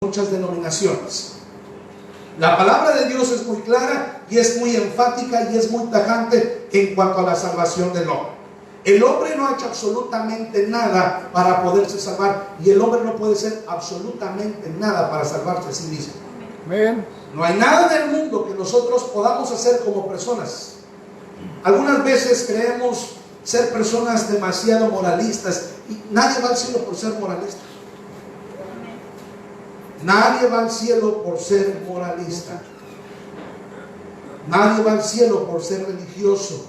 muchas denominaciones. La palabra de Dios es muy clara y es muy enfática y es muy tajante en cuanto a la salvación del hombre. El hombre no ha hecho absolutamente nada para poderse salvar, y el hombre no puede hacer absolutamente nada para salvarse a sí mismo. Amén. No hay nada en el mundo que nosotros podamos hacer como personas. Algunas veces creemos ser personas demasiado moralistas, y nadie va al cielo por ser moralista. Nadie va al cielo por ser moralista. Nadie va al cielo por ser religioso.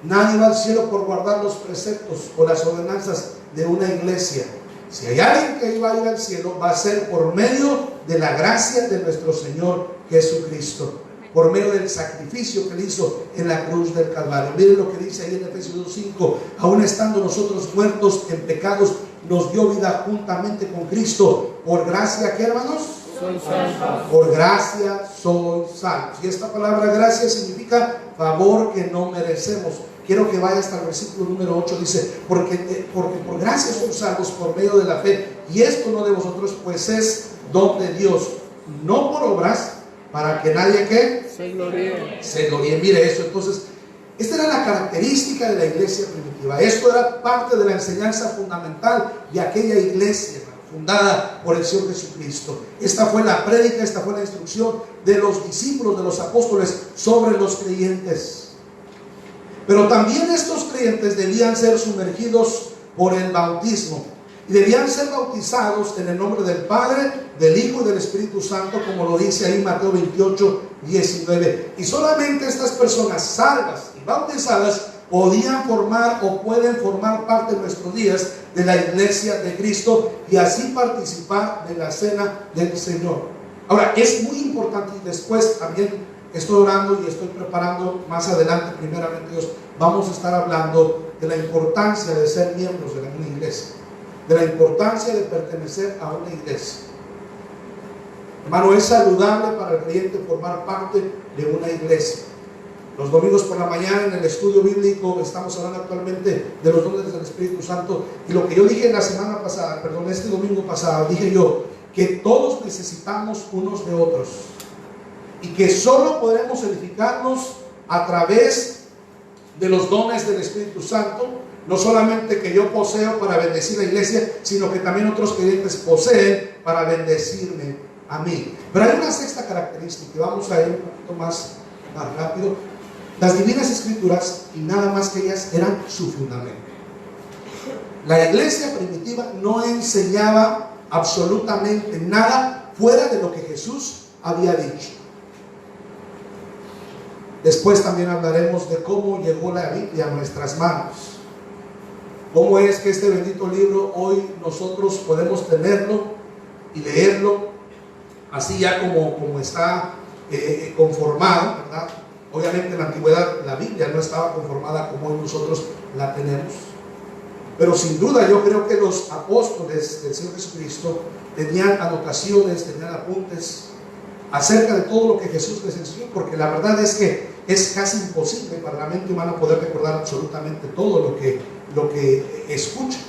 Nadie va al cielo por guardar los preceptos o las ordenanzas de una iglesia. Si hay alguien que va a ir al cielo, va a ser por medio de la gracia de nuestro Señor Jesucristo, por medio del sacrificio que Él hizo en la cruz del Calvario. Miren lo que dice ahí en Efesios 2:5: aún estando nosotros muertos en pecados, nos dio vida juntamente con Cristo. Por gracia, ¿qué, hermanos? Soy salvo. Por gracia soy salvo. Y esta palabra gracia significa favor que no merecemos. Quiero que vaya hasta el versículo número 8. Dice: porque por gracia somos salvos por medio de la fe, y esto no de vosotros, pues es don de Dios, no por obras, para que nadie ¿qué? Se gloríe. Se gloríe. Mire eso. Entonces, esta era la característica de la iglesia primitiva. Esto era parte de la enseñanza fundamental de aquella iglesia fundada por el Señor Jesucristo. Esta fue la prédica, esta fue la instrucción de los discípulos, de los apóstoles sobre los creyentes. Pero también estos creyentes debían ser sumergidos por el bautismo, y debían ser bautizados en el nombre del Padre, del Hijo y del Espíritu Santo, como lo dice ahí Mateo 28:19. Y solamente estas personas salvas y bautizadas podían formar o pueden formar parte en nuestros días de la iglesia de Cristo, y así participar de la cena del Señor. Ahora, es muy importante, y después también estoy orando y estoy preparando más adelante, primeramente Dios, vamos a estar hablando de la importancia de ser miembros de una iglesia, de la importancia de pertenecer a una iglesia. Hermano, es saludable para el creyente formar parte de una iglesia. Los domingos por la mañana en el estudio bíblico estamos hablando actualmente de los dones del Espíritu Santo, y lo que yo dije la semana pasada, este domingo pasado, dije yo que todos necesitamos unos de otros, y que solo podremos edificarnos a través de los dones del Espíritu Santo. No solamente que yo poseo para bendecir la iglesia, sino que también otros creyentes poseen para bendecirme a mí. Pero hay una sexta característica, y vamos a ir un poquito más rápido. Las divinas escrituras, y nada más que ellas, eran su fundamento. La iglesia primitiva no enseñaba absolutamente nada fuera de lo que Jesús había dicho. Después también hablaremos de cómo llegó la Biblia a nuestras manos. Cómo es que este bendito libro hoy nosotros podemos tenerlo y leerlo así ya como está conformado, ¿verdad? Obviamente en la antigüedad la Biblia no estaba conformada como hoy nosotros la tenemos. Pero sin duda yo creo que los apóstoles del Señor Jesucristo tenían anotaciones, tenían apuntes acerca de todo lo que Jesús les enseñó, porque la verdad es que es casi imposible para la mente humana poder recordar absolutamente todo lo que escucha.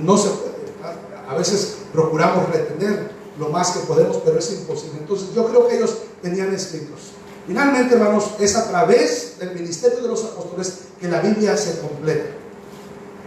No se puede, ¿verdad? A veces procuramos retener lo más que podemos, pero es imposible. Entonces yo creo que ellos tenían escritos. Finalmente, hermanos, es a través del ministerio de los apóstoles que la Biblia se completa.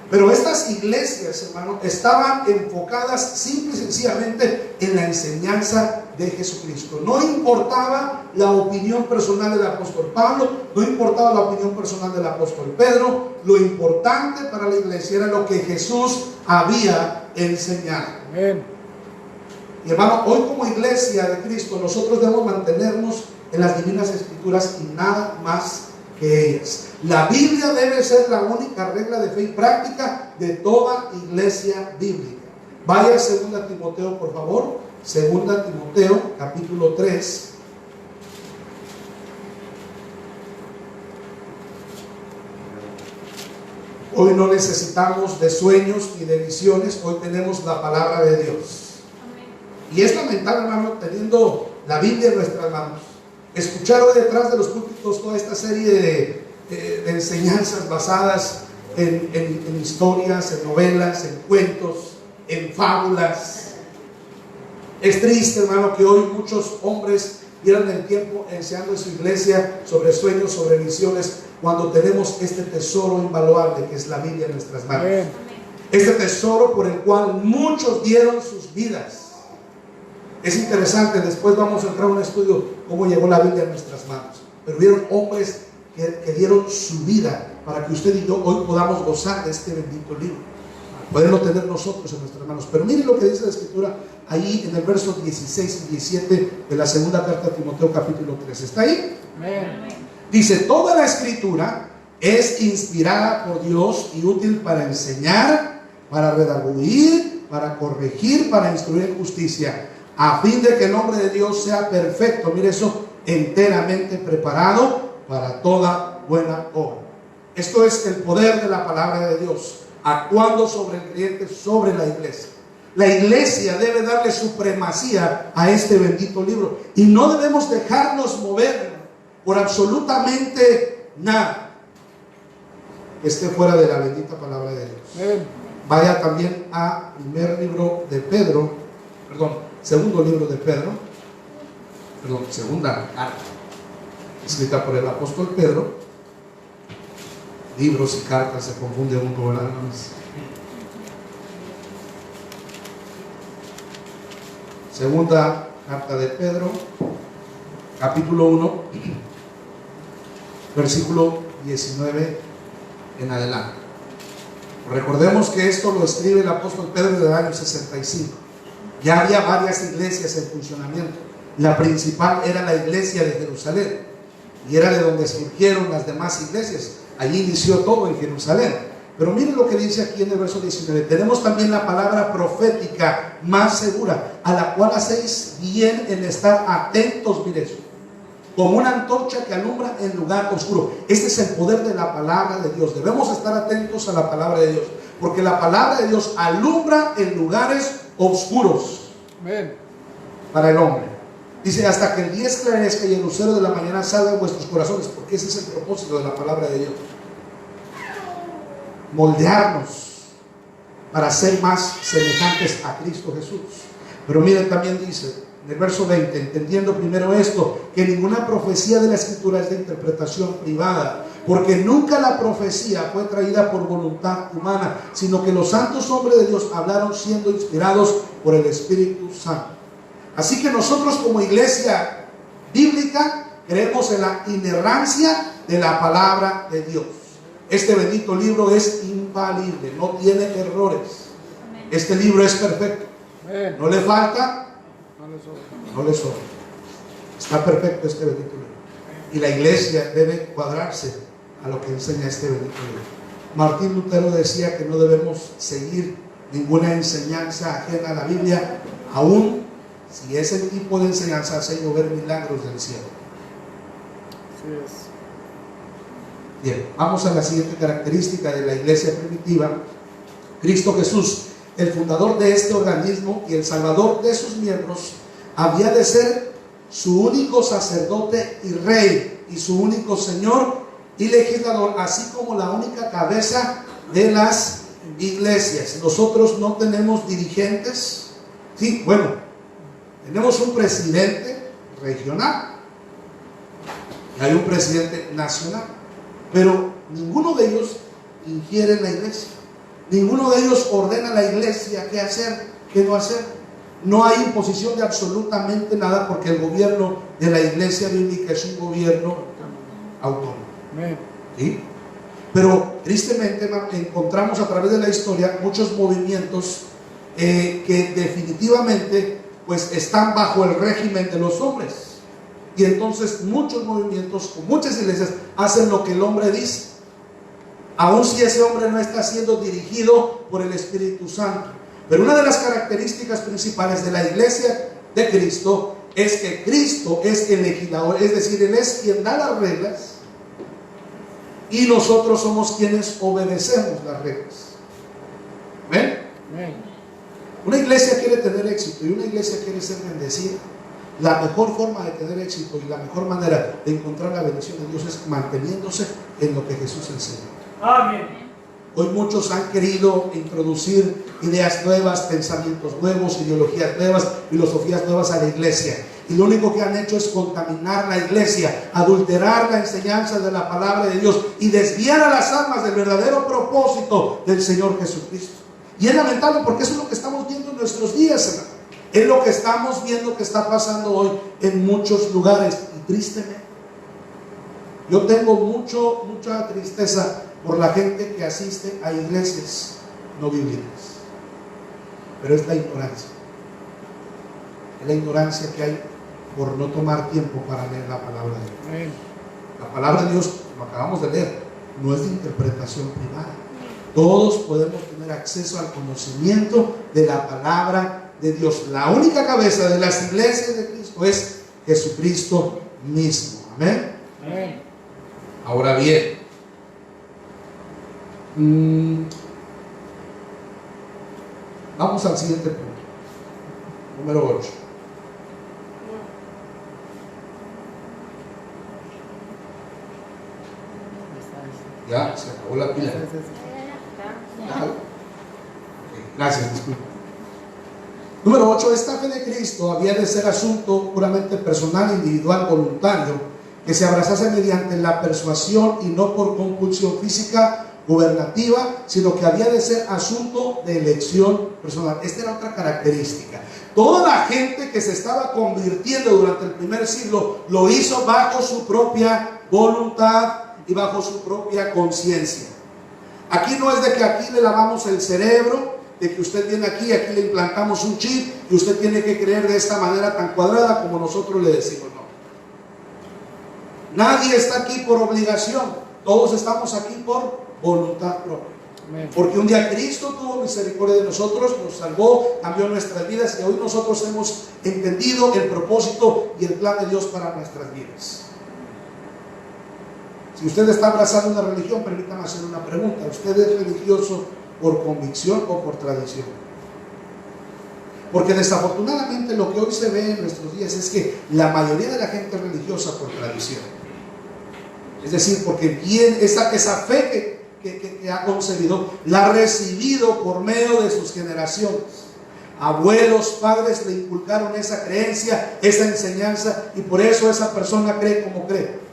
Pero estas iglesias, hermanos, estaban enfocadas simple y sencillamente en la enseñanza de Jesucristo. No importaba la opinión personal del apóstol Pablo, no importaba la opinión personal del apóstol Pedro. Lo importante para la iglesia era lo que Jesús había enseñado. Amén. Y hermano, hoy como iglesia de Cristo nosotros debemos mantenernos en las divinas escrituras y nada más que ellas. La Biblia debe ser la única regla de fe y práctica de toda iglesia bíblica. Vaya a 2 Timoteo, por favor. 2 Timoteo, capítulo 3. Hoy no necesitamos de sueños ni de visiones, hoy tenemos la palabra de Dios. Y es lamentable, hermano, teniendo la Biblia en nuestras manos, escuchar hoy detrás de los púlpitos toda esta serie de enseñanzas basadas en historias, en novelas, en cuentos, en fábulas. Es triste, hermano, que hoy muchos hombres pierdan el tiempo enseñando en su iglesia sobre sueños, sobre visiones, cuando tenemos este tesoro invaluable que es la Biblia en nuestras manos. Amén. Este tesoro por el cual muchos dieron sus vidas. Es interesante, después vamos a entrar a un estudio cómo llegó la Biblia en nuestras manos. Pero hubieron hombres que dieron su vida para que usted y yo hoy podamos gozar de este bendito libro, poderlo tener nosotros en nuestras manos. Pero miren lo que dice la Escritura ahí en el verso 16 y 17 de la segunda carta a Timoteo capítulo 3. ¿Está ahí? Amén. Dice: toda la Escritura es inspirada por Dios y útil para enseñar, para redarguir, para corregir, para instruir en justicia, a fin de que el hombre de Dios sea perfecto, mire eso, enteramente preparado para toda buena obra. Esto es el poder de la palabra de Dios actuando sobre el creyente, sobre la iglesia. La iglesia debe darle supremacía a este bendito libro y no debemos dejarnos mover por absolutamente nada que esté fuera de la bendita palabra de Dios. Amén. Vaya también a segundo libro de Pedro, segunda carta escrita por el apóstol Pedro. Libros y cartas se confunde uno, ¿verdad? Segunda carta de Pedro, capítulo 1, versículo 19 en adelante. Recordemos que esto lo escribe el apóstol Pedro en el año 65. Ya había varias iglesias en funcionamiento. La principal era la iglesia de Jerusalén y era de donde surgieron las demás iglesias. Allí inició todo en Jerusalén. Pero miren lo que dice aquí en el verso 19. Tenemos también la palabra profética más segura, a la cual hacéis bien en estar atentos, mire eso, como una antorcha que alumbra en lugar oscuro. Este es el poder de la palabra de Dios. Debemos estar atentos a la palabra de Dios, porque la palabra de Dios alumbra en lugares oscuros. Amén. Para el hombre. Dice: hasta que el día esclarezca y el lucero de la mañana salga en vuestros corazones, porque ese es el propósito de la palabra de Dios. Moldearnos para ser más semejantes a Cristo Jesús. Pero miren, también dice en el verso 20: entendiendo primero esto, que ninguna profecía de la Escritura es de interpretación privada, porque nunca la profecía fue traída por voluntad humana, sino que los santos hombres de Dios hablaron siendo inspirados por el Espíritu Santo. Así que nosotros, como iglesia bíblica, creemos en la inerrancia de la palabra de Dios. Este bendito libro es infalible, no tiene errores. Este libro es perfecto. No le falta, no le sobra. Está perfecto este bendito libro. Y la iglesia debe cuadrarse a lo que enseña este bendito libro. Martín Lutero decía que no debemos seguir ninguna enseñanza ajena a la Biblia, aún si ese tipo de enseñanza hace llover milagros del cielo. Así es. Bien, vamos a la siguiente característica de la iglesia primitiva. Cristo Jesús, el fundador de este organismo y el salvador de sus miembros, había de ser su único sacerdote y rey, y su único señor y legislador, así como la única cabeza de las iglesias. Nosotros no tenemos dirigentes. Sí, bueno, tenemos un presidente regional y hay un presidente nacional, pero ninguno de ellos ingiere en la iglesia. Ninguno de ellos ordena a la iglesia qué hacer, qué no hacer. No hay imposición de absolutamente nada, porque el gobierno de la iglesia bíblica es un gobierno autónomo. ¿Sí? Pero tristemente encontramos a través de la historia muchos movimientos que definitivamente pues están bajo el régimen de los hombres. Y entonces muchos movimientos o muchas iglesias hacen lo que el hombre dice, aun si ese hombre no está siendo dirigido por el Espíritu Santo. Pero una de las características principales de la iglesia de Cristo es que Cristo es el legislador, es decir, Él es quien da las reglas y nosotros somos quienes obedecemos las reglas. ¿Ven? Una iglesia quiere tener éxito y una iglesia quiere ser bendecida. La mejor forma de tener éxito y la mejor manera de encontrar la bendición de Dios es manteniéndose en lo que Jesús enseña. Amén. Hoy muchos han querido introducir ideas nuevas, pensamientos nuevos, ideologías nuevas, filosofías nuevas a la iglesia. Y lo único que han hecho es contaminar la iglesia, adulterar la enseñanza de la palabra de Dios y desviar a las almas del verdadero propósito del Señor Jesucristo. Y es lamentable porque eso es lo que estamos viendo en nuestros días, hermano. Es lo que estamos viendo que está pasando hoy en muchos lugares. Y tristemente, yo tengo mucha tristeza por la gente que asiste a iglesias no bíblicas. Pero es la ignorancia. Es la ignorancia que hay por no tomar tiempo para leer la palabra de Dios. La palabra de Dios, como acabamos de leer, no es de interpretación privada. Todos podemos tener acceso al conocimiento de la palabra de Dios. La única cabeza de las iglesias de Cristo es Jesucristo mismo. Amén. Amén. Ahora bien, vamos al siguiente punto, número 8. Ya, se acabó la pila. Gracias, disculpe. Número 8. Esta fe de Cristo había de ser asunto puramente personal, individual, voluntario, que se abrazase mediante la persuasión y no por compulsión física, gubernativa, sino que había de ser asunto de elección personal. Esta era otra característica. Toda la gente que se estaba convirtiendo durante el primer siglo lo hizo bajo su propia voluntad y bajo su propia conciencia. Aquí no es de que aquí le lavamos el cerebro, de que usted viene aquí le implantamos un chip y usted tiene que creer de esta manera tan cuadrada como nosotros le decimos. No. Nadie está aquí por obligación, todos estamos aquí por voluntad propia. Porque un día Cristo tuvo misericordia de nosotros, nos salvó, cambió nuestras vidas y hoy nosotros hemos entendido el propósito y el plan de Dios para nuestras vidas. Si usted está abrazando una religión, permítame hacer una pregunta. ¿Usted es religioso por convicción o por tradición? Porque desafortunadamente lo que hoy se ve en nuestros días es que la mayoría de la gente es religiosa por tradición. Es decir, porque bien esa fe que ha concebido, la ha recibido por medio de sus generaciones. Abuelos, padres le inculcaron esa creencia, esa enseñanza, y por eso esa persona cree como cree.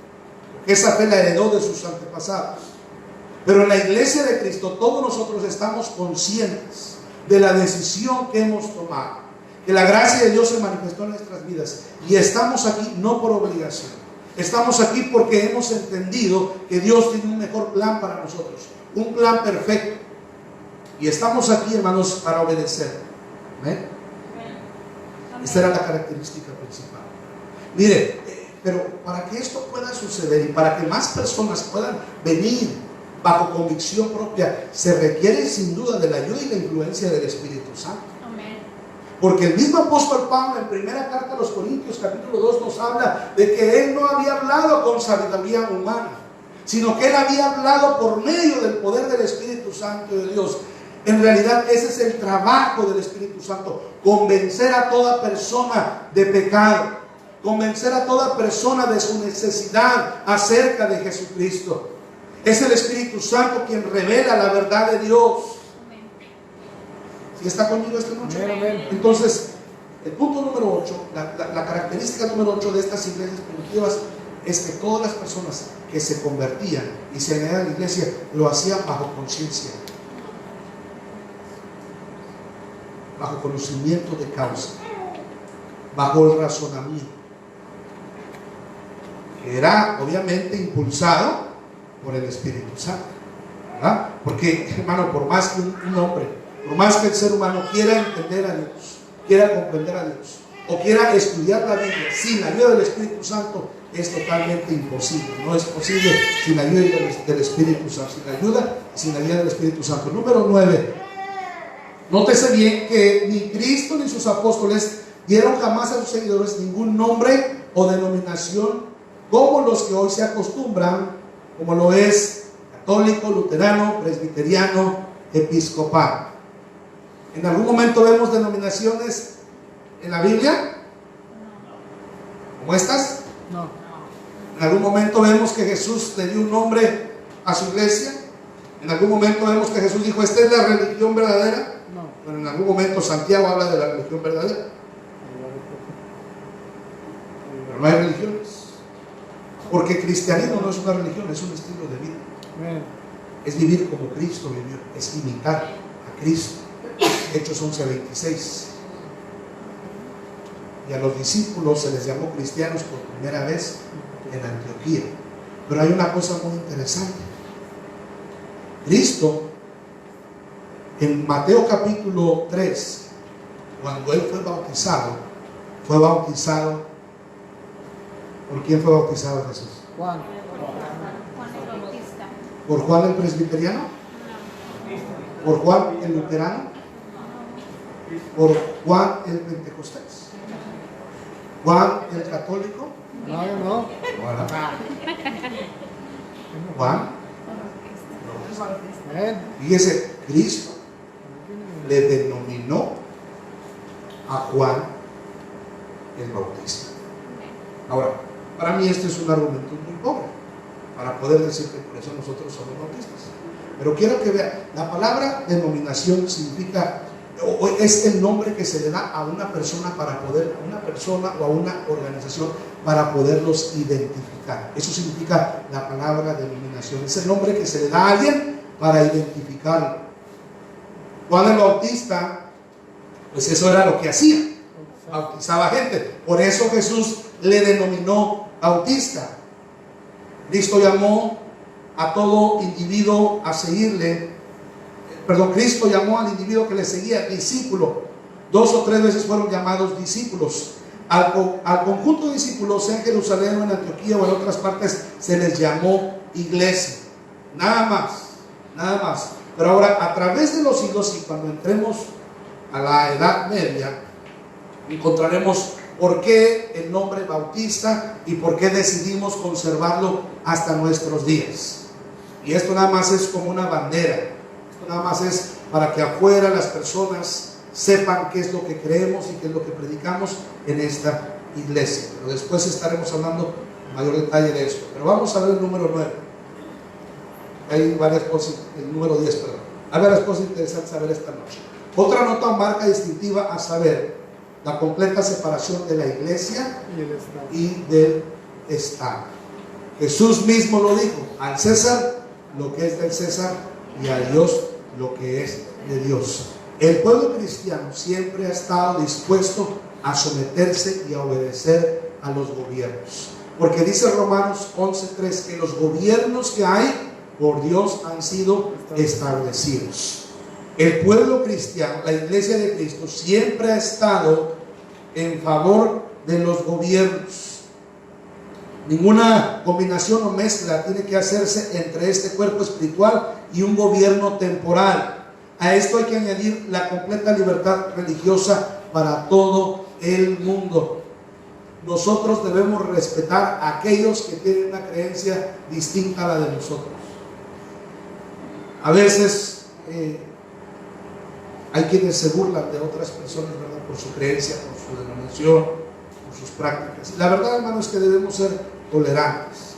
Esa fe la heredó de sus antepasados. Pero en la iglesia de Cristo todos nosotros estamos conscientes de la decisión que hemos tomado, que la gracia de Dios se manifestó en nuestras vidas, y estamos aquí no por obligación, estamos aquí porque hemos entendido que Dios tiene un mejor plan para nosotros, un plan perfecto, y estamos aquí, hermanos, para obedecer. ¿Amén? Esta era la característica principal. Mire, pero para que esto pueda suceder y para que más personas puedan venir bajo convicción propia, se requiere sin duda de la ayuda y la influencia del Espíritu Santo. Amén. Porque el mismo apóstol Pablo en primera carta a los Corintios capítulo 2 nos habla de que él no había hablado con sabiduría humana, sino que él había hablado por medio del poder del Espíritu Santo de Dios. En realidad ese es el trabajo del Espíritu Santo, convencer a toda persona de pecado, convencer a toda persona de su necesidad acerca de Jesucristo. Es el Espíritu Santo quien revela la verdad de Dios. ¿Sí está conmigo esta noche? Amén. Entonces, el punto número 8, la característica número 8 de estas iglesias primitivas es que todas las personas que se convertían y se añadían a la iglesia lo hacían bajo conciencia, bajo conocimiento de causa, bajo el razonamiento. Era obviamente impulsado por el Espíritu Santo, ¿verdad? Porque, hermano, por más que un hombre, por más que el ser humano quiera entender a Dios, quiera comprender a Dios, o quiera estudiar la Biblia sin la ayuda del Espíritu Santo, es totalmente imposible. No es posible sin la ayuda del Espíritu Santo, sin la ayuda del Espíritu Santo. Número 9. Nótese bien que ni Cristo ni sus apóstoles dieron jamás a sus seguidores ningún nombre o denominación como los que hoy se acostumbran, como lo es católico, luterano, presbiteriano, episcopal. ¿En algún momento vemos denominaciones en la Biblia? ¿Como estas? No. ¿En algún momento vemos que Jesús le dio un nombre a su iglesia? En algún momento vemos que Jesús dijo, esta es la religión verdadera. No. Pero en algún momento Santiago habla de la religión verdadera. Pero no hay religiones. Porque el cristianismo no es una religión, es un estilo de vida. Amén. Es vivir como Cristo vivió, es imitar a Cristo. Hechos 11:26. Y a los discípulos se les llamó cristianos por primera vez en Antioquía. Pero hay una cosa muy interesante. Cristo, en Mateo capítulo 3, cuando Él fue bautizado, ¿por quién fue bautizado Jesús? Juan. Juan el Bautista. ¿Por Juan el presbiteriano? ¿Por Juan el luterano? ¿Por Juan el pentecostés? ¿Juan el católico? No. ¿Juan? Amén. Fíjese, Cristo le denominó a Juan el Bautista. Ahora, para mí este es un argumento muy pobre para poder decir que por eso nosotros somos bautistas. Pero quiero que vean, la palabra denominación significa, o es el nombre que se le da a una persona para poder, a una persona o a una organización para poderlos identificar. Eso significa la palabra denominación. Es el nombre que se le da a alguien para identificarlo. Juan el Bautista, pues eso era lo que hacía, bautizaba gente. Por eso Jesús le denominó Bautista. Cristo llamó a todo individuo a seguirle. Cristo llamó al individuo que le seguía discípulo. 2 o 3 veces fueron llamados discípulos. Al conjunto de discípulos en Jerusalén o en Antioquía o en otras partes se les llamó iglesia. Nada más. Pero ahora, a través de los siglos, y cuando entremos a la Edad Media, encontraremos por qué el nombre Bautista y por qué decidimos conservarlo hasta nuestros días. Y esto nada más es como una bandera. Esto nada más es para que afuera las personas sepan qué es lo que creemos y qué es lo que predicamos en esta iglesia. Pero después estaremos hablando en mayor detalle de esto. Pero vamos a ver el número 9. Hay varias cosas, el número 10, perdón. Hay varias cosas interesantes a ver esta noche. Otra nota o marca distintiva a saber: la completa separación de la iglesia y del Estado. Jesús mismo lo dijo: al César lo que es del César y a Dios lo que es de Dios. El pueblo cristiano siempre ha estado dispuesto a someterse y a obedecer a los gobiernos, porque dice Romanos 11:3 que los gobiernos que hay por Dios han sido establecidos. El pueblo cristiano, la iglesia de Cristo, siempre ha estado en favor de los gobiernos. Ninguna combinación o mezcla tiene que hacerse entre este cuerpo espiritual y un gobierno temporal. A esto hay que añadir la completa libertad religiosa para todo el mundo. Nosotros debemos respetar a aquellos que tienen una creencia distinta a la de nosotros. A veces hay quienes se burlan de otras personas, ¿verdad?, por su creencia, por su denominación, por sus prácticas. La verdad, hermano, es que debemos ser tolerantes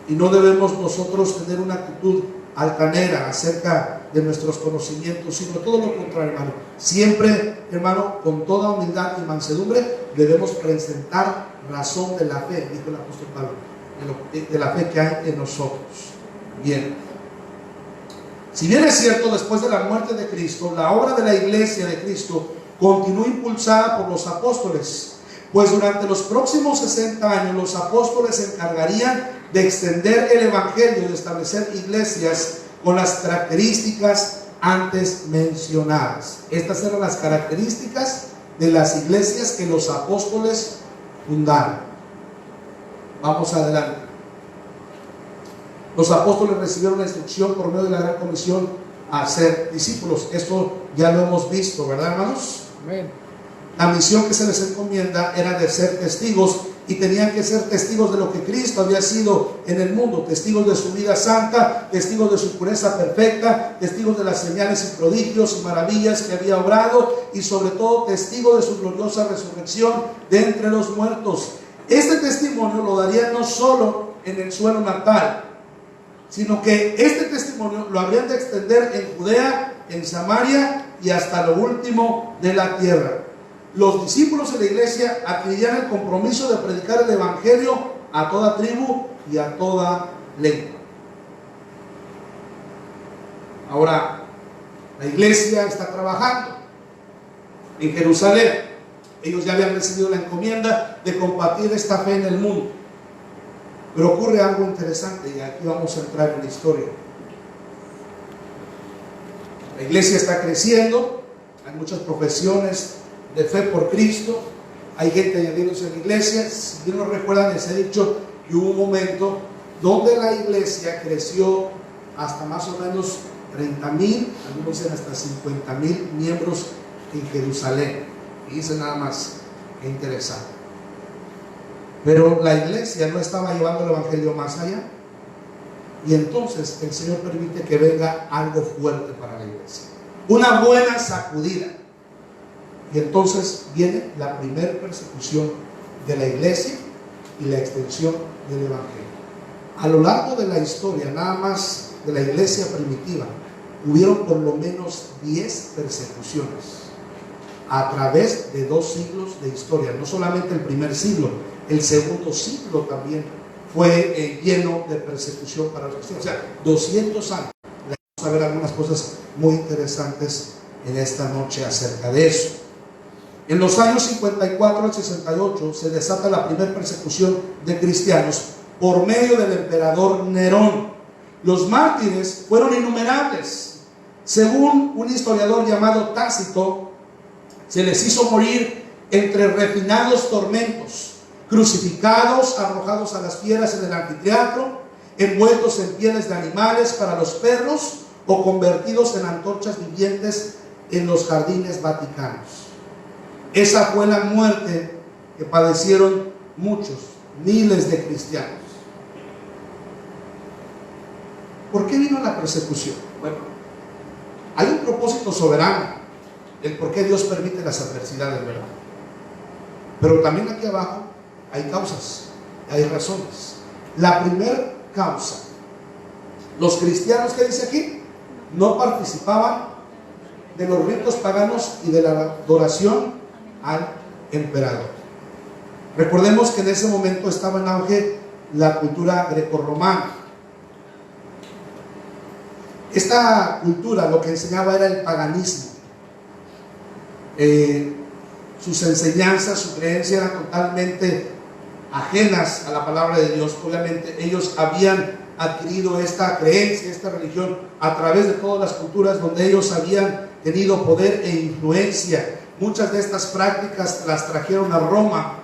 y no debemos nosotros tener una actitud altanera acerca de nuestros conocimientos, sino todo lo contrario, hermano. Siempre, hermano, con toda humildad y mansedumbre debemos presentar razón de la fe, dijo el apóstol Pablo, de la fe que hay en nosotros. Bien. Si bien es cierto, después de la muerte de Cristo, la obra de la iglesia de Cristo continuó impulsada por los apóstoles, pues durante los próximos 60 años los apóstoles se encargarían de extender el evangelio y de establecer iglesias con las características antes mencionadas. Estas eran las características de las iglesias que los apóstoles fundaron. Vamos adelante. Los apóstoles recibieron la instrucción por medio de la gran comisión a ser discípulos. Esto ya lo hemos visto, ¿verdad, hermanos? Amén. La misión que se les encomienda era de ser testigos, y tenían que ser testigos de lo que Cristo había sido en el mundo, testigos de su vida santa, testigos de su pureza perfecta, testigos de las señales y prodigios y maravillas que había obrado, y sobre todo testigos de su gloriosa resurrección de entre los muertos. Este testimonio lo darían no solo en el suelo natal, sino que este testimonio lo habrían de extender en Judea, en Samaria y hasta lo último de la tierra. Los discípulos de la iglesia adquirían el compromiso de predicar el evangelio a toda tribu y a toda lengua. Ahora, la iglesia está trabajando en Jerusalén. Ellos ya habían recibido la encomienda de compartir esta fe en el mundo. Pero ocurre algo interesante y aquí vamos a entrar en la historia. La iglesia está creciendo, hay muchas profesiones de fe por Cristo, hay gente añadiéndose a la iglesia. Si bien no recuerdan, les he dicho que hubo un momento donde la iglesia creció hasta más o menos 30,000, algunos dicen hasta 50,000 miembros en Jerusalén. Y dice nada más, qué interesante. Pero la iglesia no estaba llevando el evangelio más allá. Y entonces el Señor permite que venga algo fuerte para la iglesia, una buena sacudida. Y entonces viene la primera persecución de la iglesia y la extensión del evangelio. A lo largo de la historia, nada más de la iglesia primitiva, hubieron por lo menos 10 persecuciones a través de 2 siglos de historia. No solamente el primer siglo, el segundo siglo también fue lleno de persecución para los cristianos. O sea, 200 años. Vamos a ver algunas cosas muy interesantes en esta noche acerca de eso. En los años 54 al 68 se desata la primera persecución de cristianos por medio del emperador Nerón. Los mártires fueron innumerables. Según un historiador llamado Tácito, se les hizo morir entre refinados tormentos, crucificados, arrojados a las fieras en el anfiteatro, envueltos en pieles de animales para los perros o convertidos en antorchas vivientes en los jardines vaticanos. Esa fue la muerte que padecieron muchos, miles de cristianos. ¿Por qué vino la persecución? Bueno, hay un propósito soberano, el por qué Dios permite las adversidades, ¿verdad? Pero también aquí abajo hay causas, hay razones. La primera causa, los cristianos, ¿qué dice aquí? No participaban de los ritos paganos y de la adoración al emperador. Recordemos que en ese momento estaba en auge la cultura grecorromana. Esta cultura lo que enseñaba era el paganismo. Sus enseñanzas, su creencia eran totalmente ajenas a la palabra de Dios. Obviamente ellos habían adquirido esta creencia, esta religión a través de todas las culturas donde ellos habían tenido poder e influencia. Muchas de estas prácticas las trajeron a Roma,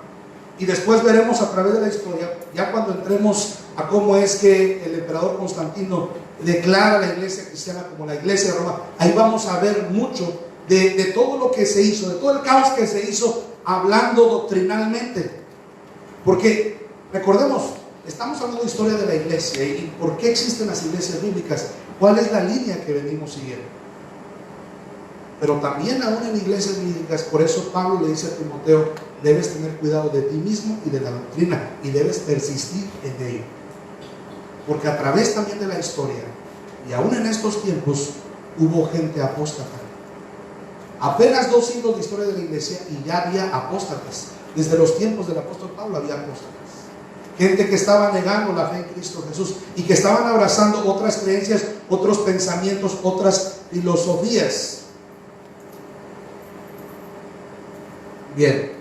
y después veremos a través de la historia, ya cuando entremos a cómo es que el emperador Constantino declara la iglesia cristiana como la iglesia de Roma. Ahí vamos a ver mucho de todo lo que se hizo, de todo el caos que se hizo hablando doctrinalmente. Porque recordemos, estamos hablando de historia de la iglesia y por qué existen las iglesias bíblicas, cuál es la línea que venimos siguiendo. Pero también aún en iglesias bíblicas, por eso Pablo le dice a Timoteo, debes tener cuidado de ti mismo y de la doctrina, y debes persistir en ello. Porque a través también de la historia, y aún en estos tiempos, hubo gente apóstata. Apenas 2 siglos de historia de la iglesia y ya había apóstatas. Desde los tiempos del apóstol Pablo había apóstatas. Gente que estaba negando la fe en Cristo Jesús y que estaban abrazando otras creencias, otros pensamientos, otras filosofías. Bien,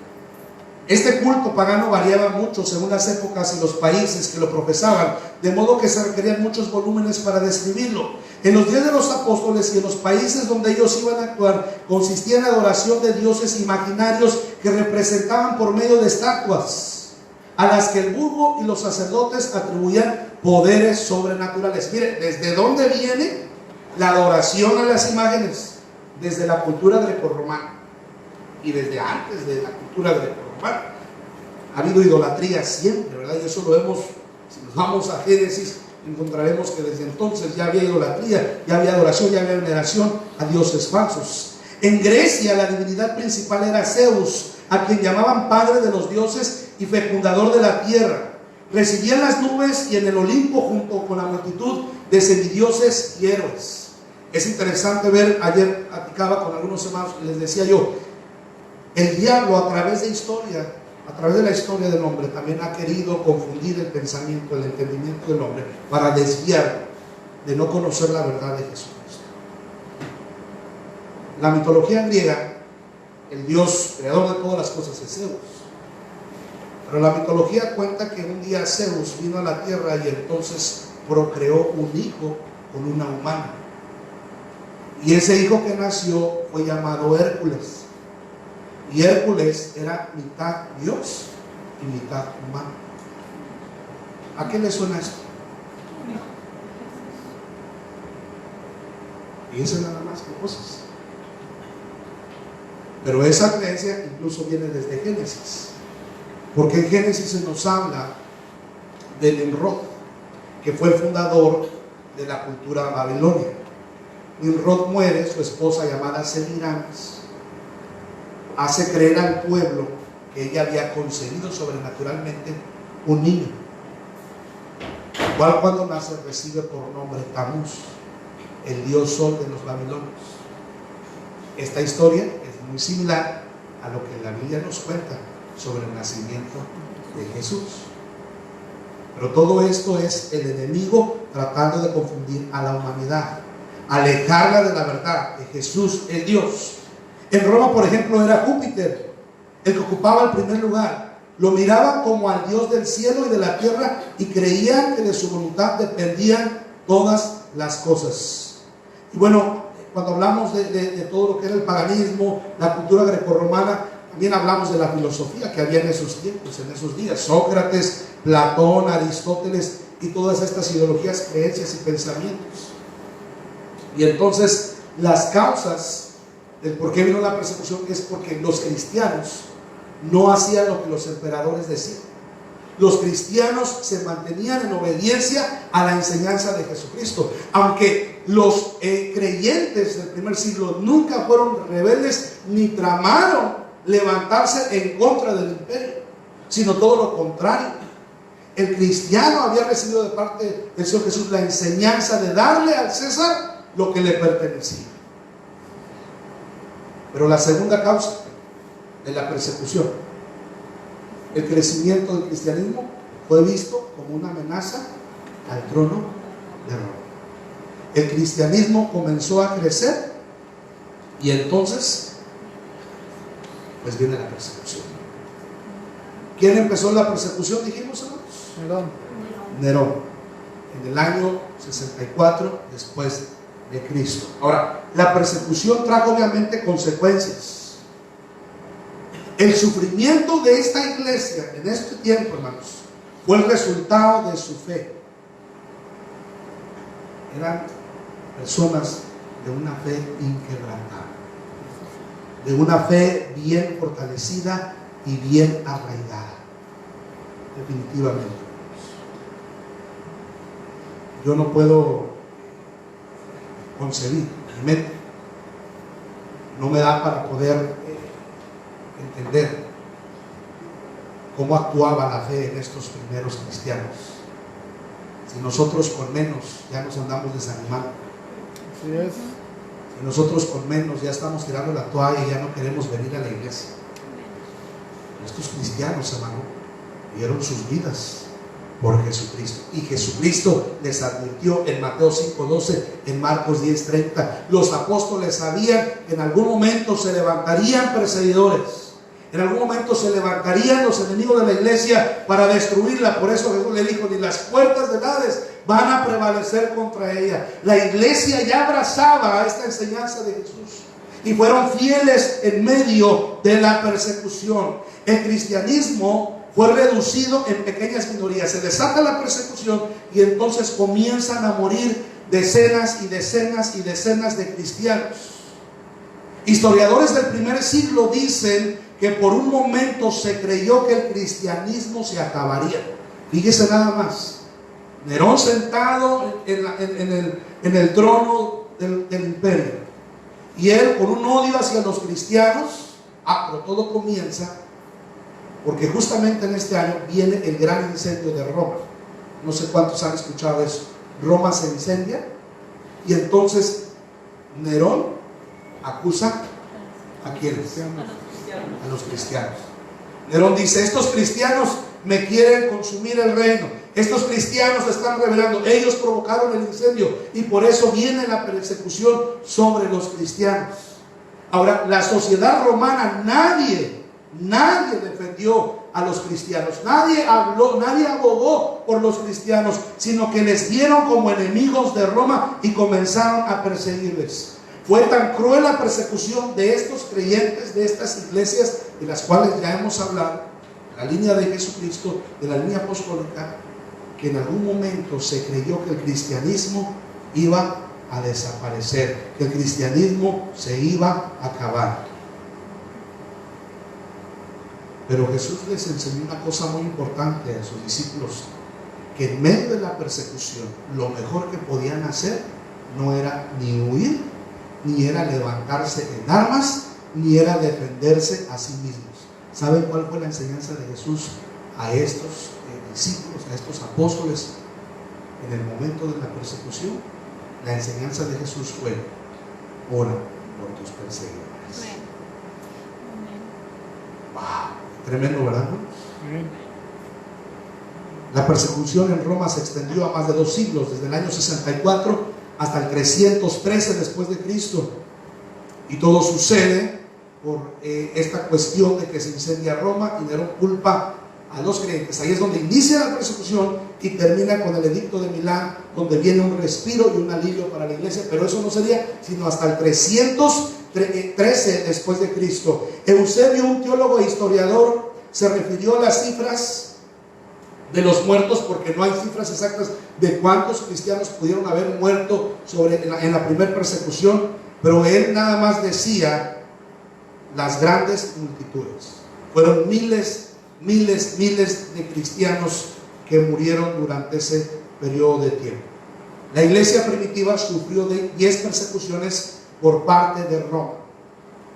este culto pagano variaba mucho según las épocas y los países que lo profesaban, de modo que se requerían muchos volúmenes para describirlo. En los días de los apóstoles y en los países donde ellos iban a actuar, consistía en adoración de dioses imaginarios que representaban por medio de estatuas, a las que el vulgo y los sacerdotes atribuían poderes sobrenaturales. Mire, ¿desde dónde viene la adoración a las imágenes? Desde la cultura grecorromana. Y desde antes de la cultura grecorromana ha habido idolatría siempre, ¿verdad? Y eso lo vemos, si nos vamos a Génesis, encontraremos que desde entonces ya había idolatría, ya había adoración, ya había veneración a dioses falsos. En Grecia la divinidad principal era Zeus, a quien llamaban padre de los dioses y fecundador de la tierra. Residía en las nubes y en el Olimpo junto con la multitud de semidioses y héroes. Es interesante ver, ayer platicaba con algunos hermanos, les decía yo, el diablo a través de la historia del hombre también ha querido confundir el pensamiento, el entendimiento del hombre para desviarlo de no conocer la verdad de Jesucristo. La mitología griega, el Dios creador de todas las cosas es Zeus. Pero la mitología cuenta que un día Zeus vino a la tierra y entonces procreó un hijo con una humana. Y ese hijo que nació fue llamado Hércules. Y Hércules era mitad Dios y mitad humano. ¿A qué le suena esto? Fíjense nada más que cosas. Pero esa creencia incluso viene desde Génesis. Porque en Génesis se nos habla de Nimrod, que fue el fundador de la cultura babilonia. Nimrod muere, su esposa llamada Semiramis hace creer al pueblo que ella había concebido sobrenaturalmente un niño, el cual cuando nace recibe por nombre Tamuz, el dios sol de los babilonios. Esta historia es muy similar a lo que la Biblia nos cuenta sobre el nacimiento de Jesús. Pero todo esto es el enemigo tratando de confundir a la humanidad, alejarla de la verdad de Jesús, el Dios. En Roma, por ejemplo, era Júpiter el que ocupaba el primer lugar. Lo miraban como al Dios del cielo y de la tierra y creían que de su voluntad dependían todas las cosas. Y bueno, cuando hablamos de todo lo que era el paganismo, la cultura grecorromana, también hablamos de la filosofía que había en esos tiempos, en esos días. Sócrates, Platón, Aristóteles y todas estas ideologías, creencias y pensamientos. Y entonces las causas del por qué vino la persecución es porque los cristianos no hacían lo que los emperadores decían. Los cristianos se mantenían en obediencia a la enseñanza de Jesucristo. Aunque los creyentes del primer siglo nunca fueron rebeldes ni tramaron levantarse en contra del imperio, sino todo lo contrario. El cristiano había recibido de parte del Señor Jesús la enseñanza de darle al César lo que le pertenecía. Pero la segunda causa de la persecución, el crecimiento del cristianismo, fue visto como una amenaza al trono de Roma. El cristianismo comenzó a crecer y entonces pues viene la persecución. ¿Quién empezó la persecución, dijimos, hermanos? Nerón, en el año 64 después de Cristo. Ahora, la persecución trajo obviamente consecuencias. El sufrimiento de esta iglesia en este tiempo, hermanos, fue el resultado de su fe. Eran personas de una fe inquebrantable, de una fe bien fortalecida y bien arraigada. Definitivamente. Yo no puedo concebir, mi mente no me da para poder entender cómo actuaba la fe en estos primeros cristianos. Si nosotros con menos ya nos andamos desanimando, Así es. si nosotros con menos ya estamos tirando la toalla y ya no queremos venir a la iglesia. Estos cristianos, hermano, dieron sus vidas por Jesucristo, y Jesucristo les advirtió en Mateo 5:12, en Marcos 10:30. Los apóstoles sabían que en algún momento se levantarían perseguidores, en algún momento se levantarían los enemigos de la iglesia para destruirla. Por eso Jesús le dijo: ni las puertas del Hades van a prevalecer contra ella. La iglesia ya abrazaba esta enseñanza de Jesús y fueron fieles en medio de la persecución. El cristianismo fue reducido en pequeñas minorías. Se desata la persecución y entonces comienzan a morir decenas y decenas y decenas de cristianos. Historiadores del primer siglo dicen que por un momento se creyó que el cristianismo se acabaría. Fíjese nada más. Nerón sentado en el trono del imperio, y él con un odio hacia los cristianos. Pero todo comienza porque justamente en este año viene el gran incendio de Roma. No sé cuántos han escuchado eso. Roma se incendia y entonces Nerón acusa a quienes, a los cristianos. Nerón dice: estos cristianos me quieren consumir el reino, estos cristianos se están rebelando, ellos provocaron el incendio y por eso viene la persecución sobre los cristianos. Ahora, la sociedad romana, nadie defendió a los cristianos, nadie habló, nadie abogó por los cristianos, sino que les vieron como enemigos de Roma y comenzaron a perseguirles. Fue tan cruel la persecución de estos creyentes, de estas iglesias de las cuales ya hemos hablado, la línea de Jesucristo, de la línea apostólica, que en algún momento se creyó que el cristianismo iba a desaparecer, que el cristianismo se iba a acabar. Pero Jesús les enseñó una cosa muy importante a sus discípulos, que en medio de la persecución lo mejor que podían hacer no era ni huir, ni era levantarse en armas, ni era defenderse a sí mismos. ¿Saben cuál fue la enseñanza de Jesús a estos discípulos, a estos apóstoles en el momento de la persecución? La enseñanza de Jesús fue: ora por tus perseguidores. Wow, tremendo, ¿verdad? La persecución en Roma se extendió a más de 2 siglos, desde el año 64 hasta el 313 después de Cristo, y todo sucede por esta cuestión de que se incendia Roma y Nerón culpa a los creyentes. Ahí es donde inicia la persecución y termina con el edicto de Milán, donde viene un respiro y un alivio para la iglesia, pero eso no sería sino hasta el 313 después de Cristo. Eusebio, un teólogo e historiador, se refirió a las cifras de los muertos, porque no hay cifras exactas de cuántos cristianos pudieron haber muerto en la primera persecución, pero él nada más decía las grandes multitudes. Fueron miles de cristianos que murieron durante ese periodo de tiempo. La iglesia primitiva sufrió de 10 persecuciones por parte de Roma.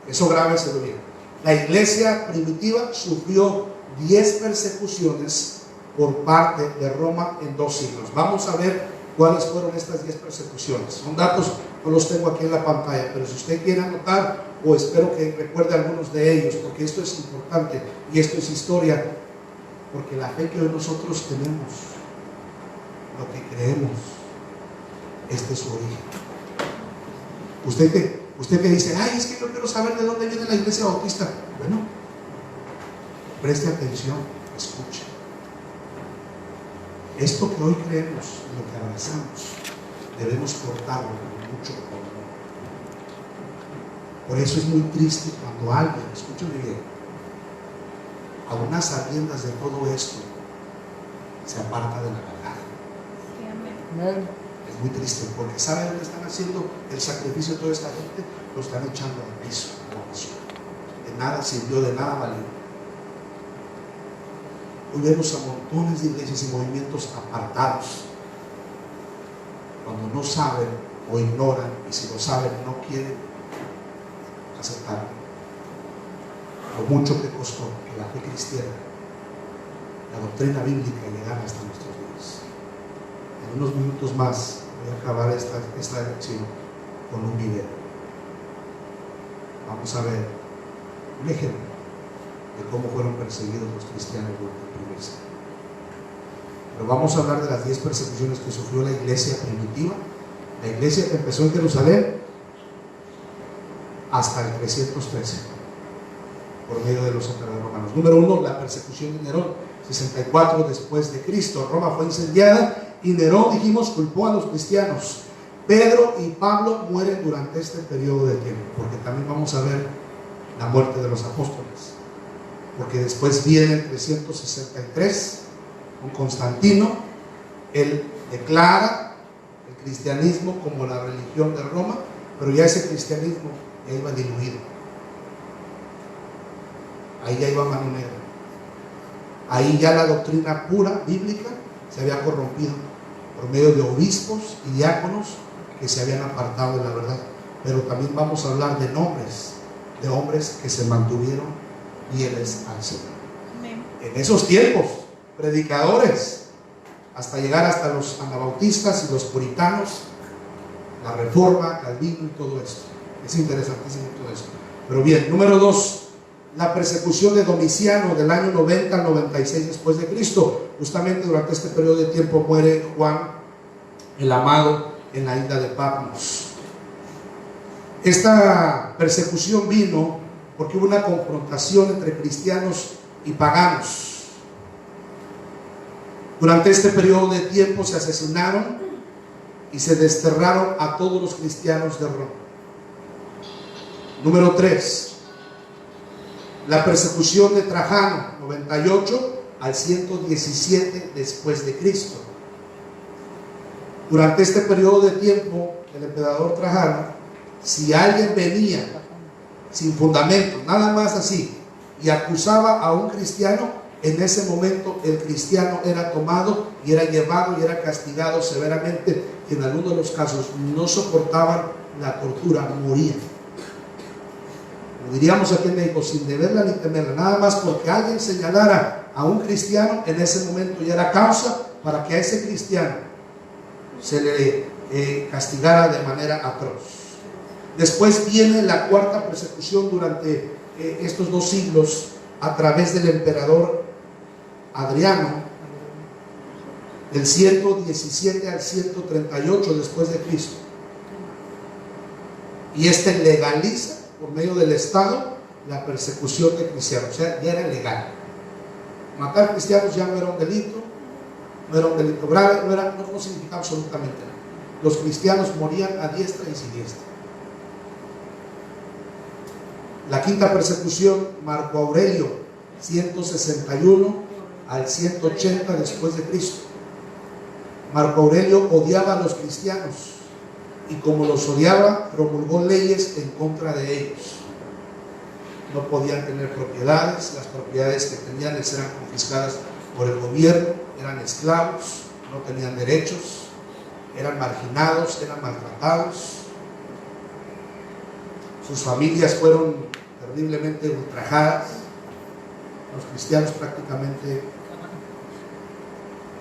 Eso grave se lo digo. La iglesia primitiva sufrió 10 persecuciones por parte de Roma en 2 siglos. Vamos a ver cuáles fueron estas 10 persecuciones. Son datos, no los tengo aquí en la pantalla, pero si usted quiere anotar, o espero que recuerde algunos de ellos, porque esto es importante y esto es historia, porque la fe que hoy nosotros tenemos, lo que creemos, este es su origen. Usted que dice: ay, es que yo quiero saber de dónde viene la iglesia bautista. Bueno, preste atención, escuche. Esto que hoy creemos, lo que abrazamos, debemos cortarlo con mucho amor. Por eso es muy triste cuando alguien, escúchame bien, aún a sabiendas de todo esto, se aparta de la verdad. Es muy triste, porque ¿saben dónde están haciendo el sacrificio de toda esta gente? Lo están echando al piso, a la basura. De nada sirvió, de nada valió. Hoy vemos a montones de iglesias y movimientos apartados, cuando no saben o ignoran, y si lo saben no quieren aceptarlo. Lo mucho que costó que la fe cristiana, la doctrina bíblica, llegara hasta nuestros días. En unos minutos más voy a acabar esta lección con un video. Vamos a ver un ejemplo de cómo fueron perseguidos los cristianos durante el primer siglo. Pero vamos a hablar de las 10 persecuciones que sufrió la iglesia primitiva, la iglesia que empezó en Jerusalén hasta el 313, por medio de los emperadores romanos. Número 1, la persecución de Nerón, 64 después de Cristo. Roma fue incendiada y Nerón, dijimos, culpó a los cristianos. Pedro y Pablo mueren durante este periodo de tiempo, porque también vamos a ver la muerte de los apóstoles. Porque después viene el 363 con Constantino. Él declara el cristianismo como la religión de Roma, pero ya ese cristianismo ya iba diluido. Ahí ya iba mano negra. Ahí ya la doctrina pura bíblica se había corrompido por medio de obispos y diáconos que se habían apartado de la verdad. Pero también vamos a hablar de nombres, de hombres que se mantuvieron fieles al Señor. Amén. En esos tiempos, predicadores hasta llegar hasta los anabautistas y los puritanos, la Reforma, Calvino y todo esto. Es interesantísimo todo esto. Pero bien, número 2, la persecución de Domiciano del año 90 al 96 después de Cristo. Justamente durante este periodo de tiempo muere Juan el Amado en la isla de Patmos. Esta persecución vino porque hubo una confrontación entre cristianos y paganos. Durante este periodo de tiempo se asesinaron y se desterraron a todos los cristianos de Roma. Número 3, la persecución de Trajano, 98 al 117 después de Cristo. Durante este periodo de tiempo, el emperador Trajano, si alguien venía sin fundamento, nada más así, y acusaba a un cristiano, en ese momento el cristiano era tomado y era llevado y era castigado severamente. En algunos de los casos no soportaban la tortura, morían. Lo diríamos aquí en México, sin deberla ni temerla, nada más porque alguien señalara a un cristiano, en ese momento ya era causa para que a ese cristiano se le castigara de manera atroz. Después viene la cuarta persecución durante estos 2 siglos a través del emperador Adriano, del 117 al 138 después de Cristo. Y este legaliza por medio del Estado la persecución de cristianos, o sea, ya era legal. Matar cristianos ya no era un delito, no era un delito grave, no significaba absolutamente nada. Los cristianos morían a diestra y siniestra. La quinta persecución, Marco Aurelio, 161 al 180 después de Cristo. Marco Aurelio odiaba a los cristianos y como los odiaba, promulgó leyes en contra de ellos. No podían tener propiedades, las propiedades que tenían les eran confiscadas por el gobierno, eran esclavos, no tenían derechos, eran marginados, eran maltratados. Sus familias fueron terriblemente ultrajadas. Los cristianos prácticamente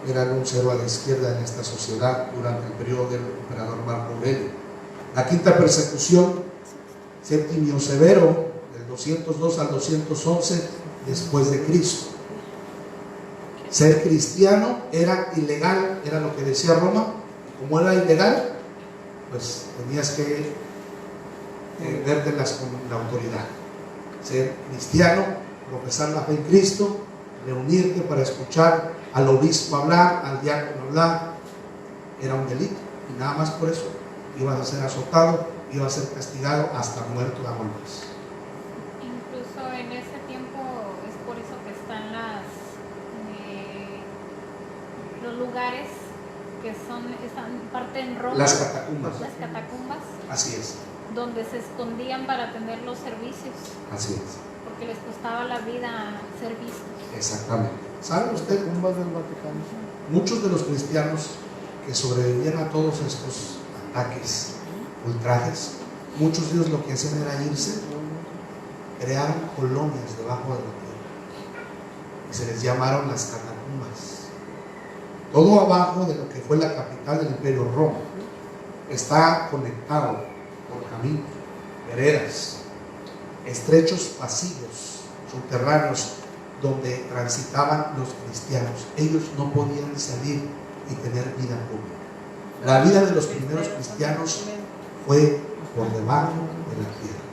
eran un cero a la izquierda en esta sociedad durante el periodo del emperador Marco Aurelio. La quinta persecución, Septimio Severo, del 202 al 211 después de Cristo. Ser cristiano era ilegal, era lo que decía Roma. Como era ilegal, pues tenías que vértelas con la autoridad. Ser cristiano, profesar la fe en Cristo, reunirte para escuchar al obispo hablar, al diácono hablar, era un delito, y nada más por eso ibas a ser azotado, ibas a ser castigado hasta muerto a golpes. Incluso en ese tiempo es por eso que están los lugares que están parte en Roma, Las catacumbas. las catacumbas, Así es. donde se escondían para tener los servicios, Así es. porque les costaba la vida ser vistos. Exactamente. ¿Sabe usted? Tumbas del Vaticano. Muchos de los cristianos que sobrevivían a todos estos ataques, ultrajes, muchos de ellos lo que hacían era irse, crearon colonias debajo de la tierra y se les llamaron las catacumbas. Todo abajo de lo que fue la capital del Imperio Roma está conectado por caminos, veredas, estrechos pasillos subterráneos donde transitaban los cristianos. Ellos no podían salir y tener vida pública. La vida de los primeros cristianos fue por debajo de la tierra.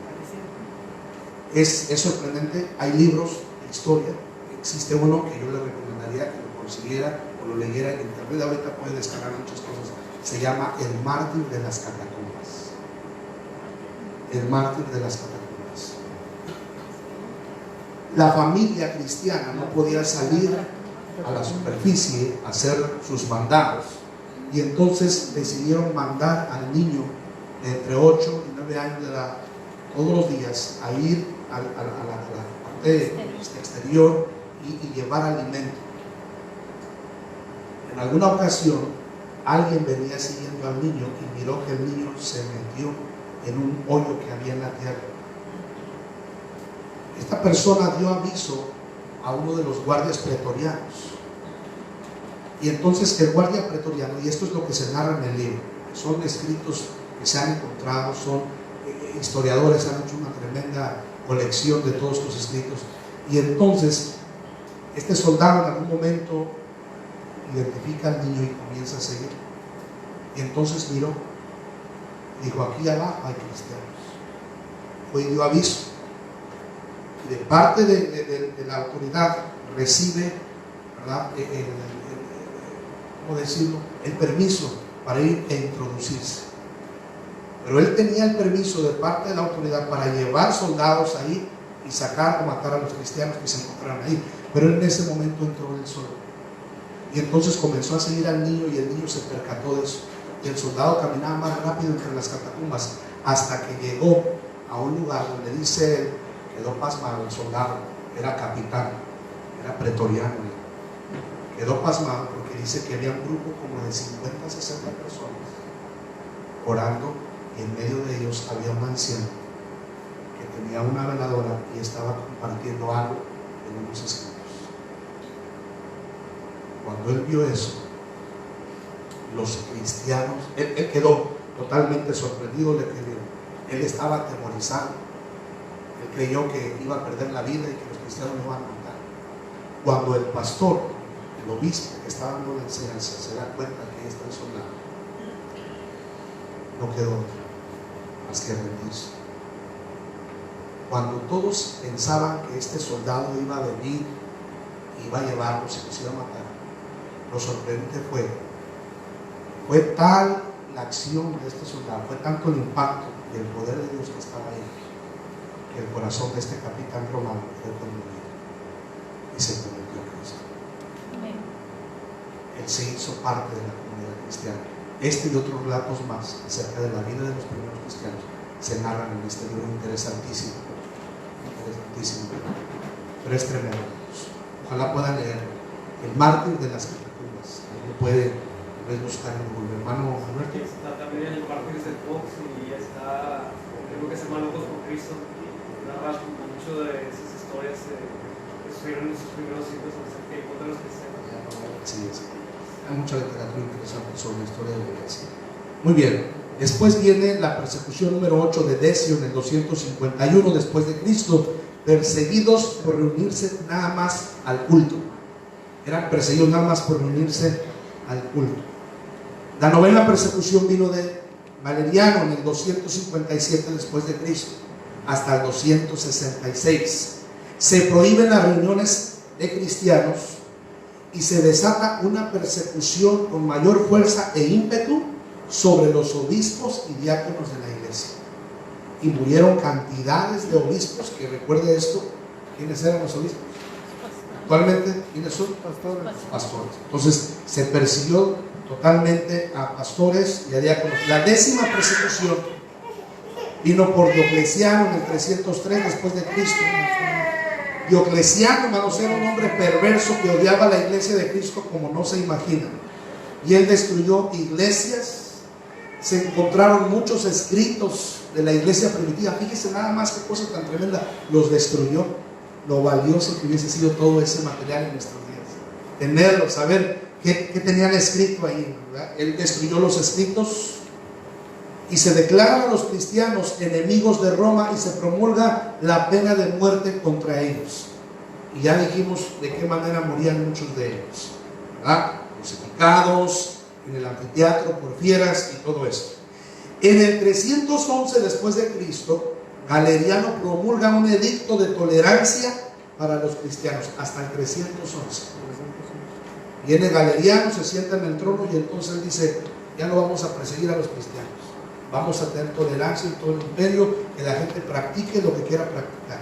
Es sorprendente. Hay libros de historia. Existe uno que yo le recomendaría que lo consiguiera o lo leyera en internet. Ahorita puede descargar muchas cosas. Se llama El mártir de las catacumbas. El mártir de las catacumbas. La familia cristiana no podía salir a la superficie a hacer sus mandados, y entonces decidieron mandar al niño de entre 8 y 9 años de edad todos los días a ir a la parte exterior y llevar alimento. En alguna ocasión alguien venía siguiendo al niño y miró que el niño se metió en un hoyo que había en la tierra. Esta persona dio aviso a uno de los guardias pretorianos Y entonces el guardia pretoriano, y esto es lo que se narra en el libro, son escritos que se han encontrado, son historiadores, han hecho una tremenda colección de todos estos escritos. Y entonces este soldado en algún momento identifica al niño y comienza a seguir. Y entonces miró, dijo: aquí abajo hay cristianos. Fue y dio aviso. Y de parte de la autoridad recibe, ¿verdad?, ¿cómo decirlo?, el permiso para ir e introducirse. Pero él tenía el permiso de parte de la autoridad para llevar soldados ahí y sacar o matar a los cristianos que se encontraran ahí. Pero en ese momento entró él solo. Y entonces comenzó a seguir al niño, y el niño se percató de eso. Y el soldado caminaba más rápido entre las catacumbas hasta que llegó a un lugar donde, dice él, quedó pasmado el soldado. Era capitán, era pretoriano. Quedó pasmado porque dice que había un grupo como de 50, 60 personas orando, y en medio de ellos había un anciano que tenía una veladora y estaba compartiendo algo en unos escritos. Cuando él vio eso, los cristianos, él quedó totalmente sorprendido de que él estaba atemorizado. Él creyó que iba a perder la vida y que los cristianos lo iban a matar. Cuando el pastor, el obispo que estaba dando la enseñanza, se da cuenta que está el soldado, no quedó otra más que rendirse. Cuando todos pensaban que este soldado iba a venir, iba a llevarlos y los iba a matar, lo sorprendente fue tal la acción de este soldado, fue tanto el impacto y el poder de Dios que estaba ahí, que el corazón de este capitán romano fue conmovido y se convirtió en Cristo. Él se hizo parte de la comunidad cristiana. Este y otros relatos más acerca de la vida de los primeros cristianos se narran en este libro interesantísimo, pero es tremendo. Ojalá puedan leer El mártir de las catacumbas. Lo puede buscar en Google. Hermano Manuel. Está también en el mártir de Fox, y está, creo que se llama Locos por Cristo, y narra mucho de esas historias que sucedieron en sus primeros siglos en contra de los cristianos. Sí, hay mucha literatura interesante sobre la historia de la iglesia. Muy bien, después viene la persecución número 8 de Decio en el 251 después de Cristo, perseguidos por reunirse nada más al culto. Eran perseguidos nada más por reunirse al culto. La novena persecución vino de Valeriano en el 257 después de Cristo hasta el 266. Se prohíben las reuniones de cristianos y se desata una persecución con mayor fuerza e ímpetu sobre los obispos y diáconos de la iglesia. Y murieron cantidades de obispos, que recuerde esto, ¿quiénes eran los obispos? Actualmente, ¿quiénes son? Pastores. Entonces, se persiguió totalmente a pastores y a diáconos. La 10ª persecución vino por Diocleciano en el 303 después de Cristo. Diocleciano, hermanos, era un hombre perverso que odiaba a la iglesia de Cristo como no se imagina. Y él destruyó iglesias. Se encontraron muchos escritos de la iglesia primitiva. Fíjese nada más qué cosa tan tremenda. Los destruyó. Lo valioso que hubiese sido todo ese material en nuestros días. Tenerlo, saber qué tenían escrito ahí, ¿verdad? Él destruyó los escritos y se declaran a los cristianos enemigos de Roma y se promulga la pena de muerte contra ellos. Y ya dijimos de qué manera morían muchos de ellos, ¿verdad? Crucificados en el anfiteatro por fieras y todo esto. En el 311 después de Cristo, Galeriano promulga un edicto de tolerancia para los cristianos hasta el 311. Viene Galeriano, se sienta en el trono y entonces él dice: ya no vamos a perseguir a los cristianos, vamos a tener tolerancia en todo el imperio, que la gente practique lo que quiera practicar.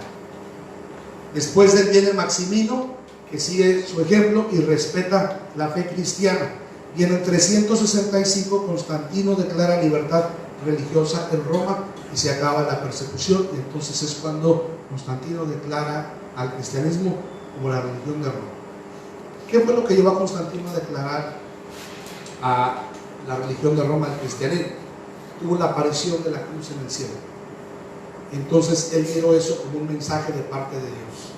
Después de él viene Maximino, que sigue su ejemplo y respeta la fe cristiana. Y en el 365 Constantino declara libertad religiosa en Roma y se acaba la persecución, y entonces es cuando Constantino declara al cristianismo como la religión de Roma. ¿Qué fue lo que llevó a Constantino a declarar a la religión de Roma el cristianismo? Tuvo la aparición de la cruz en el cielo. Entonces él miró eso como un mensaje de parte de Dios,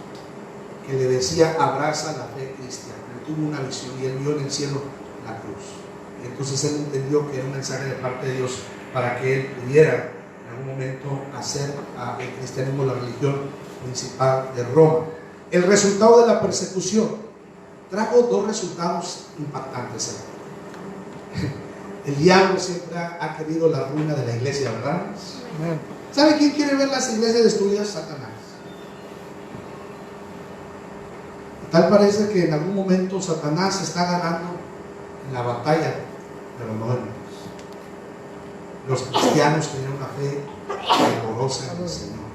que le decía: abraza la fe cristiana. tuvo una visión y él vio en el cielo la cruz. Y entonces él entendió que era un mensaje de parte de Dios para que él pudiera en algún momento hacer el cristianismo la religión principal de Roma. El resultado de la persecución trajo dos resultados impactantes. El diablo siempre ha querido la ruina de la iglesia, ¿verdad? Amén. ¿Sabe quién quiere ver las iglesias destruidas? Satanás. Tal parece que en algún momento Satanás está ganando en la batalla, pero no en los cristianos tenían una fe fervorosa en el Señor,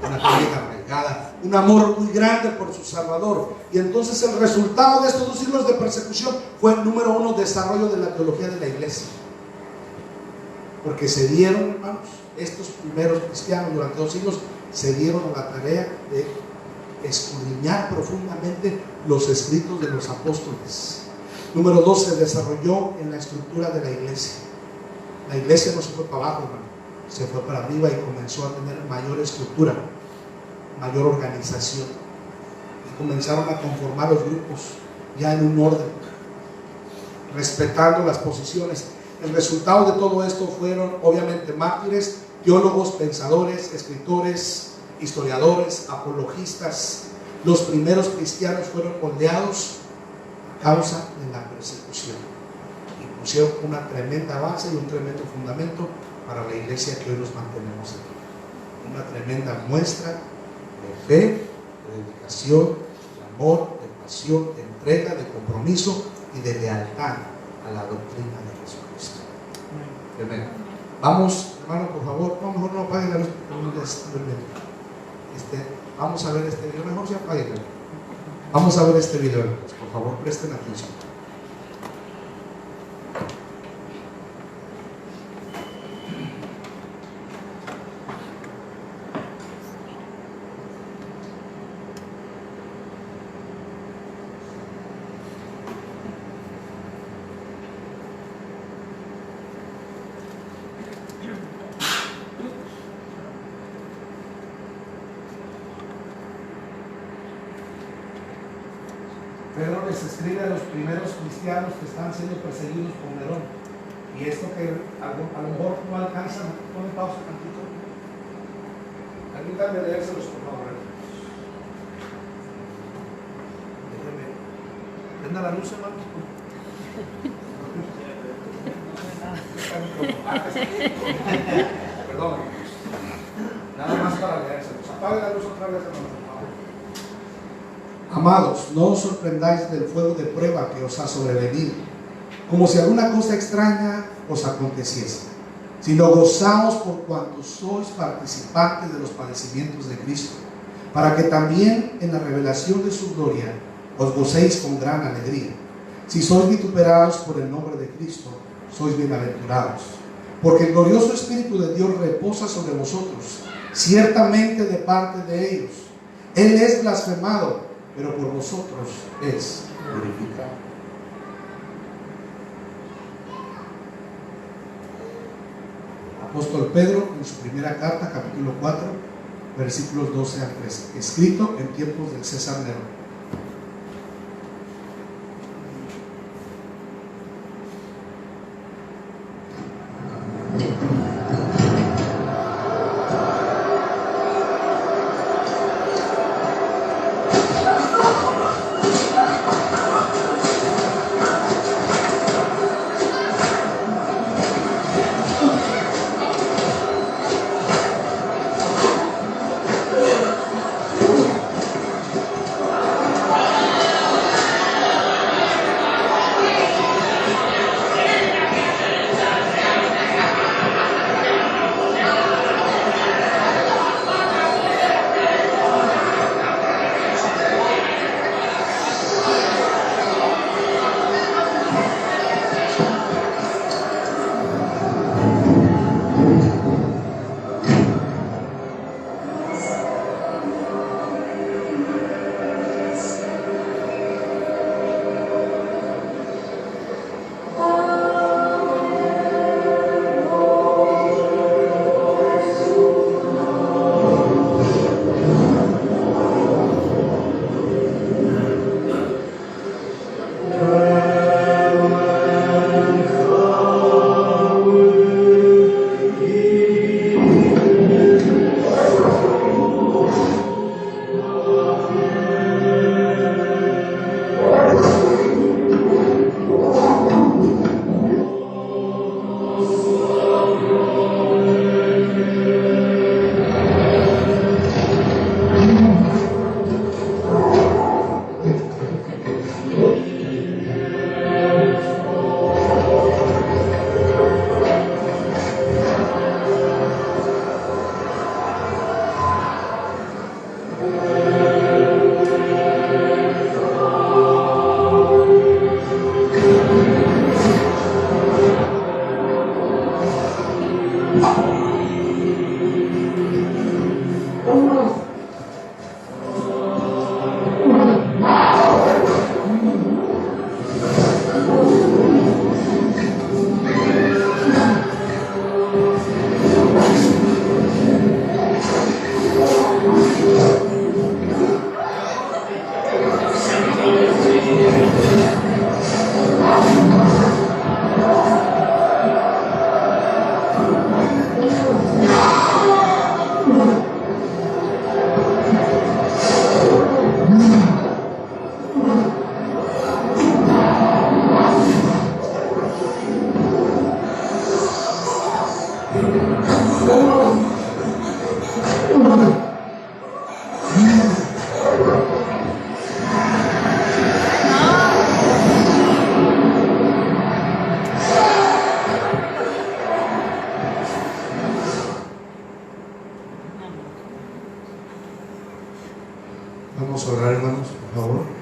una fe bien arraigada, un amor muy grande por su Salvador. Y entonces el resultado de estos 2 siglos de persecución fue, número 1, desarrollo de la teología de la iglesia. Porque se dieron, hermanos, estos primeros cristianos durante 2 siglos se dieron a la tarea de escudriñar profundamente los escritos de los apóstoles. Número 2, se desarrolló en la estructura de la iglesia. La iglesia no se fue para abajo, hermano, se fue para arriba y comenzó a tener mayor estructura, mayor organización, y comenzaron a conformar los grupos ya en un orden, respetando las posiciones. El resultado de todo esto fueron obviamente mártires, teólogos, pensadores, escritores, historiadores, apologistas. Los primeros cristianos fueron moldeados a causa de la persecución y pusieron una tremenda base y un tremendo fundamento para la iglesia que hoy nos mantenemos aquí. Una tremenda muestra de fe, de dedicación, de amor, de pasión, de entrega, de compromiso y de lealtad a la doctrina de Jesucristo. Amén. Vamos, hermano, por favor, no, mejor no apaguen la luz porque no les estoy viendo. Vamos a ver este video, mejor se apaguen. Vamos a ver este video, por favor, presten atención. Pedro les escribe a los primeros cristianos que están siendo perseguidos por Nerón. Y esto que a lo mejor no alcanzan, ponle pausa tantito. Permítanme leérselos, por favor. Déjenme. Prenda la luz, hermano. Perdón. Nada más para leérselos. Apague la luz otra vez, hermano. Amados, no os sorprendáis del fuego de prueba que os ha sobrevenido, como si alguna cosa extraña os aconteciese, sino gozaos por cuanto sois participantes de los padecimientos de Cristo, para que también en la revelación de su gloria os gocéis con gran alegría. Si sois vituperados por el nombre de Cristo, sois bienaventurados, porque el glorioso Espíritu de Dios reposa sobre vosotros, ciertamente de parte de ellos. Él es blasfemado, pero por vosotros es glorificado. Apóstol Pedro, en su primera carta, capítulo 4, versículos 12 al 13, escrito en tiempos del César Nerón. Vamos a orar, hermanos, por favor.